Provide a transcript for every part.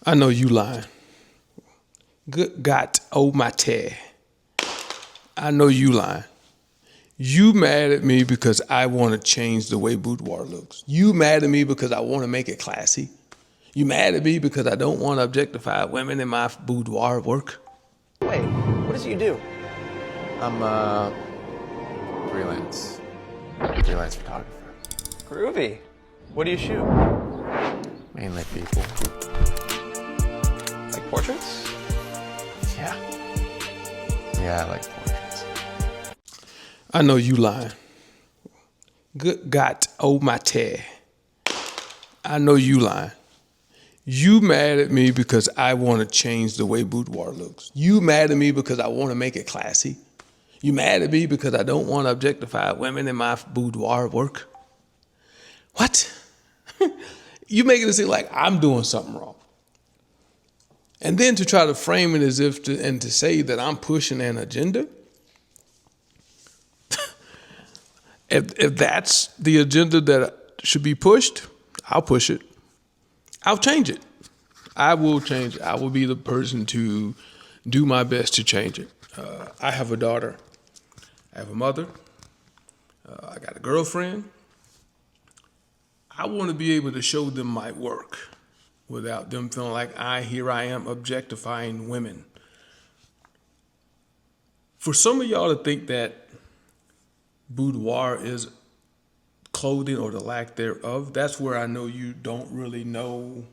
I know you lying. Good God almighty. I know you lying. You mad at me because I want to change the way Boudoir looks. You mad at me because I want to make it classy. You mad at me because I don't want to objectify women in my boudoir work. Wait, what does you do? I'm freelance photographer. Groovy. What do you shoot? Mainly people. Like portraits? Yeah. Yeah, I like portraits. I know you lying. Good God almighty. I know you lying. You mad at me because I want to change the way boudoir looks. You mad at me because I want to make it classy. You mad at me because I don't want to objectify women in my boudoir work. What? You making it seem like I'm doing something wrong. And then to try to frame it as if to say that I'm pushing an agenda. If that's the agenda that should be pushed, I'll push it. I'll change it. I will change it. I will be the person to do my best to change it. I have a daughter. I have a mother. I got a girlfriend. I want to be able to show them my work without them feeling like here I am objectifying women. For some of y'all to think that boudoir is clothing or the lack thereof, that's where I know you don't really know.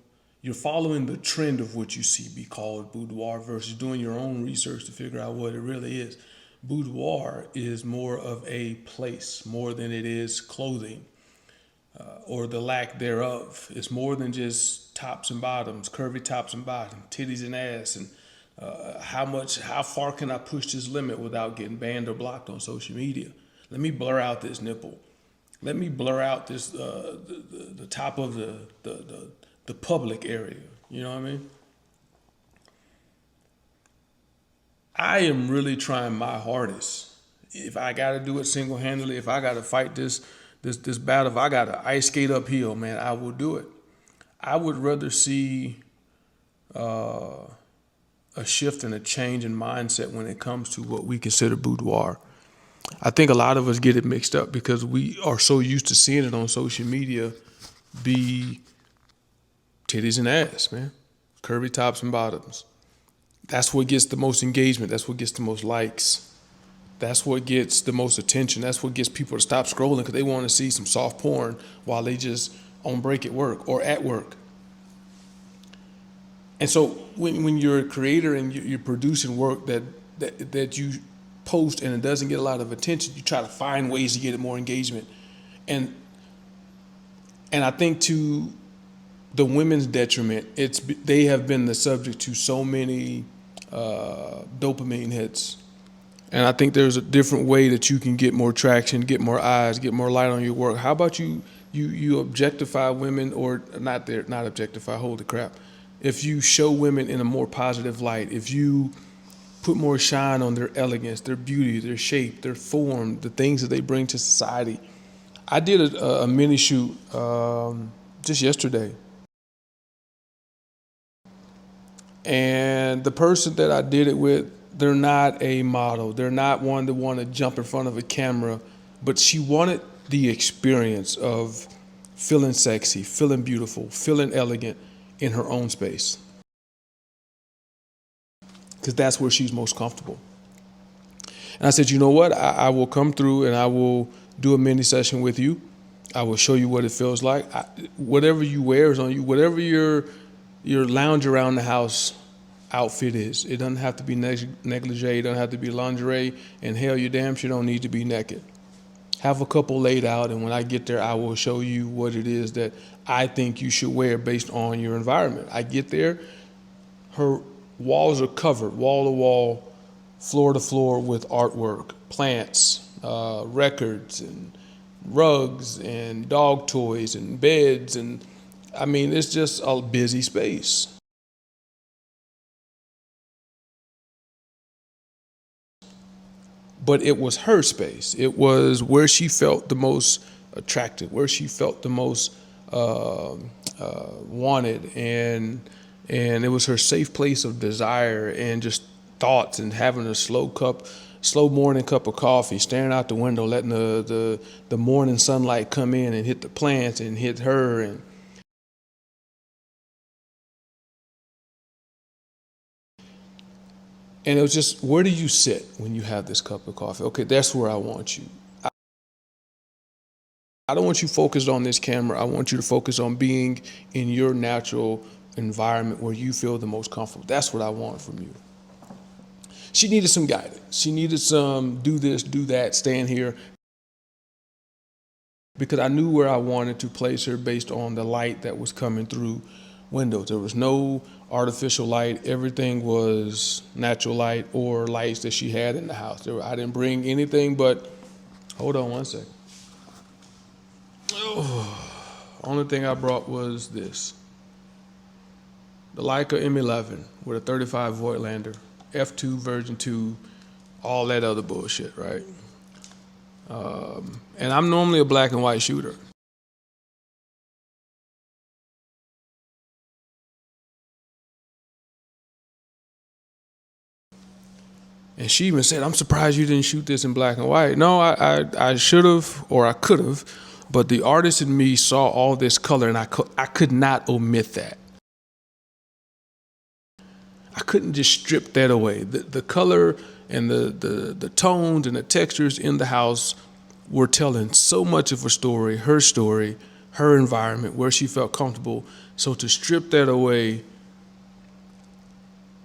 You're following the trend of what you see be called boudoir versus doing your own research to figure out what it really is. Boudoir is more of a place, more than it is clothing or the lack thereof. It's more than just tops and bottoms, curvy tops and bottoms, titties and ass, and how far can I push this limit without getting banned or blocked on social media? Let me blur out this nipple. Let me blur out this the top of the public area. You know what I mean? I am really trying my hardest. If I got to do it single-handedly, if I got to fight this battle, if I got to ice skate uphill, man, I will do it. I would rather see a shift and a change in mindset when it comes to what we consider boudoir. I think a lot of us get it mixed up because we are so used to seeing it on social media be titties and ass, man. Curvy tops and bottoms. That's what gets the most engagement. That's what gets the most likes. That's what gets the most attention. That's what gets people to stop scrolling because they want to see some soft porn while they just on break at work or at work. And so when you're a creator and you're producing work that you post and it doesn't get a lot of attention, you try to find ways to get it more engagement. And I think to the women's detriment, they have been the subject to so many dopamine hits. And I think there's a different way that you can get more traction, get more eyes, get more light on your work. How about you objectify women, or not objectify, holy crap. If you show women in a more positive light, if you put more shine on their elegance, their beauty, their shape, their form, the things that they bring to society. I did a mini shoot just yesterday. And the person that I did it with, they're not a model. They're not one to want to jump in front of a camera, but she wanted the experience of feeling sexy, feeling beautiful, feeling elegant in her own space. Because that's where she's most comfortable. And I said, you know what? I will come through and I will do a mini session with you. I will show you what it feels like. Whatever you wear is on you. Whatever your lounge around the house outfit is. It doesn't have to be negligee. It doesn't have to be lingerie. And hell, you damn sure don't need to be naked. Have a couple laid out, and when I get there, I will show you what it is that I think you should wear based on your environment. I get there, her walls are covered, wall to wall, floor to floor with artwork, plants, records, and rugs, and dog toys, and beds, and I mean, it's just a busy space. But it was her space. It was where she felt the most attractive, where she felt the most wanted, and And it was her safe place of desire and just thoughts, and having a slow morning cup of coffee, staring out the window, letting the morning sunlight come in and hit the plants and hit her. And it was just, where do you sit when you have this cup of coffee? Okay, that's where I want you. I don't want you focused on this camera. I want you to focus on being in your natural environment where you feel the most comfortable. That's what I want from you. She needed some guidance. She needed some do this, do that, stand here. Because I knew where I wanted to place her based on the light that was coming through windows. There was no artificial light. Everything was natural light or lights that she had in the house. I didn't bring anything but, hold on one second. Only thing I brought was this. The Leica M11 with a 35 Voigtlander, f2 version 2, all that other bullshit, right? And I'm normally a black and white shooter. And she even said, I'm surprised you didn't shoot this in black and white. No, I should have, or I could have, but the artist in me saw all this color, and I could not omit that. I couldn't just strip that away. The color and the tones and the textures in the house were telling so much of her story, her environment, where she felt comfortable. So to strip that away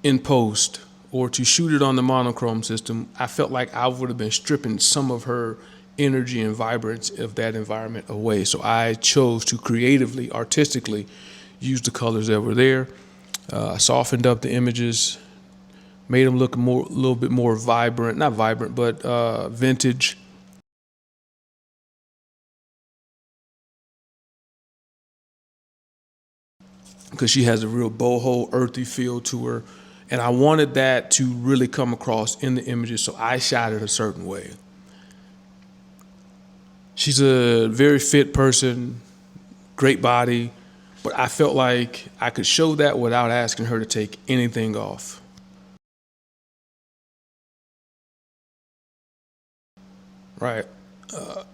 in post or to shoot it on the monochrome system, I felt like I would have been stripping some of her energy and vibrance of that environment away. So I chose to creatively, artistically use the colors that were there. Softened up the images, made them look a little bit more vibrant, not vibrant, but vintage. Because she has a real boho, earthy feel to her. And I wanted that to really come across in the images, so I shot it a certain way. She's a very fit person, great body, but I felt like I could show that without asking her to take anything off. Right.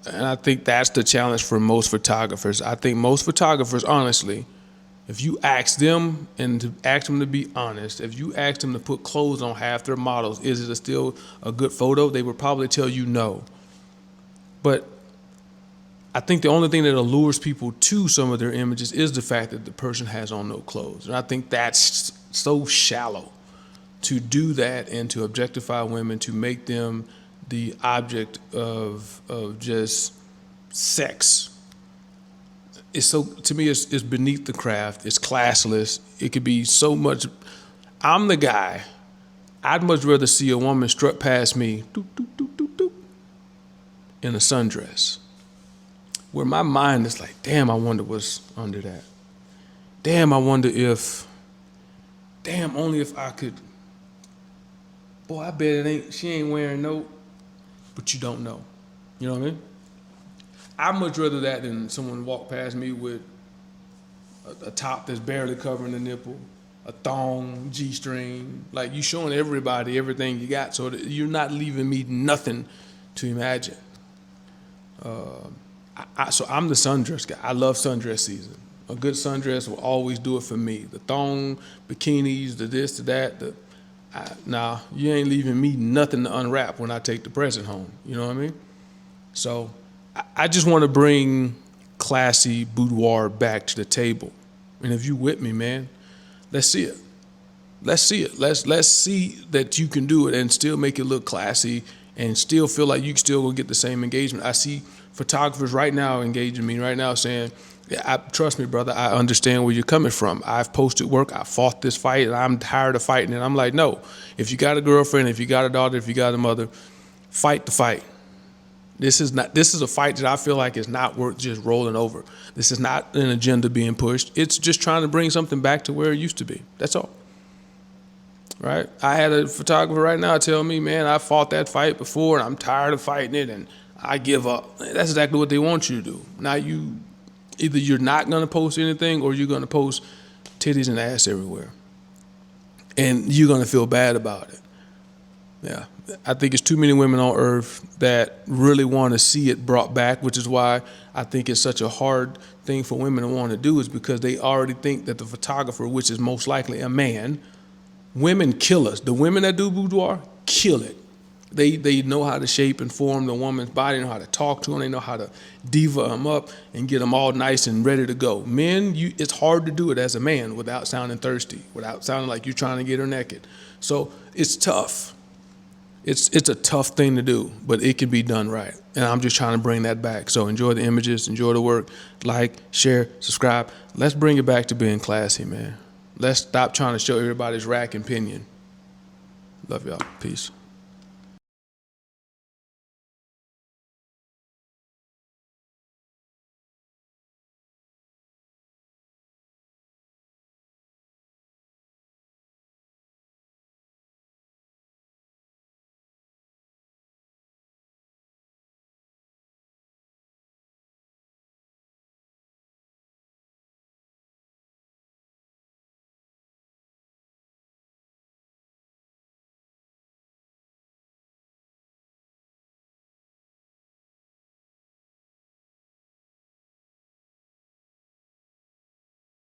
And I think that's the challenge for most photographers. I think most photographers, honestly, if you ask them and to ask them to be honest, if you ask them to put clothes on half their models, is it still a good photo? They would probably tell you no. But I think the only thing that allures people to some of their images is the fact that the person has on no clothes. And I think that's so shallow to do that and to objectify women, to make them the object of just sex. It's so, to me, it's beneath the craft. It's classless. It could be so much. I'm the guy. I'd much rather see a woman strut past me doop, doop, doop, doop, doop, in a sundress, where my mind is like, damn, I wonder what's under that. Damn, I wonder if, damn, only if I could. Boy, I bet she ain't wearing no, but you don't know. You know what I mean? I'd much rather that than someone walk past me with a top that's barely covering the nipple, a thong, G-string. Like, you showing everybody everything you got, so that you're not leaving me nothing to imagine. So I'm the sundress guy. I love sundress season. A good sundress will always do it for me. The thong, bikinis, the this, the that. Nah, you ain't leaving me nothing to unwrap when I take the present home. You know what I mean? So I just want to bring classy boudoir back to the table. And if you with me, man, let's see it. Let's see it. Let's see that you can do it and still make it look classy and still feel like you still gonna get the same engagement. I see photographers right now engaging me right now saying, yeah, trust me, brother, I understand where you're coming from. I've posted work, I fought this fight, and I'm tired of fighting. And I'm like, no, if you got a girlfriend, if you got a daughter, if you got a mother, fight the fight. This is a fight that I feel like is not worth just rolling over. This is not an agenda being pushed. It's just trying to bring something back to where it used to be. That's all. Right? I had a photographer right now tell me, man, I fought that fight before and I'm tired of fighting it and I give up. That's exactly what they want you to do. Now either you're not gonna post anything or you're gonna post titties and ass everywhere. And you're gonna feel bad about it. Yeah, I think it's too many women on earth that really want to see it brought back, which is why I think it's such a hard thing for women to want to do, is because they already think that the photographer, which is most likely a man, women kill us. The women that do boudoir kill it. They know how to shape and form the woman's body, know how to talk to them, they know how to diva them up and get them all nice and ready to go. Men, it's hard to do it as a man without sounding thirsty, without sounding like you're trying to get her naked. So it's tough. It's a tough thing to do, but it can be done right. And I'm just trying to bring that back. So enjoy the images, enjoy the work, like, share, subscribe. Let's bring it back to being classy, man. Let's stop trying to show everybody's rack and pinion. Love y'all. Peace.